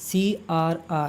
CRR،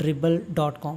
Dribbble.com،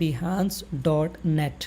Behance.net.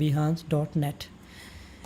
Behance.net.